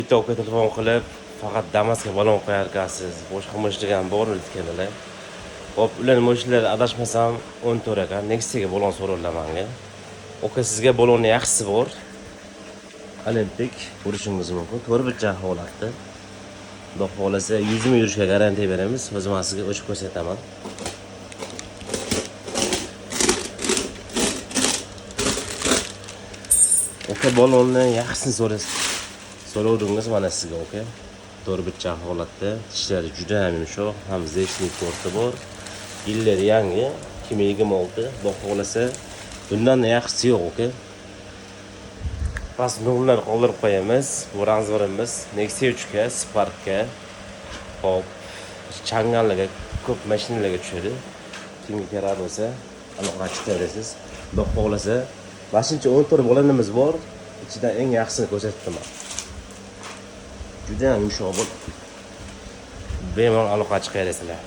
Bitta aka telefon qilib, faqat Damas'ga balon qo'yarkansiz, boshqa moshinaga bormi aytganlar. Hop, ular moshinalar adashmasam 14 ekan. Next'ga balon so'radilar menga. Aka sizga balonni yaxshisi bor. Olimpic ko'rishingiz mumkin. To'rtburchak holatda. Xudo xolasa 100 ming yurishga garantiya beramiz. O'zim sizga ochib ko'rsataman. Aka balonni yaxshisini so'rovdingiz mana sizga aka. To'rtburchak holatda, tishlari juda ham yumshoq, ham zechnik korti bor. Yillari yangi, 2026. Xudo xolasa bundan yaxshisi yo'q aka. Pas nurlar qoldirib qo'yamiz. Bu razvorimiz Nexia 3ga, Spark'ga, hop, changallarga, ko'p mashinalarga tushadi. Kimga kerak bo'lsa, aloqa chiqarasiz. Xudo xolasa, mashincha 14 bolanimiz bor. Ichidan eng yaxshisini ko'rsatdim. Juda ham yumshoq bo'ldi. Bemalol aloqa chiqarasizlar.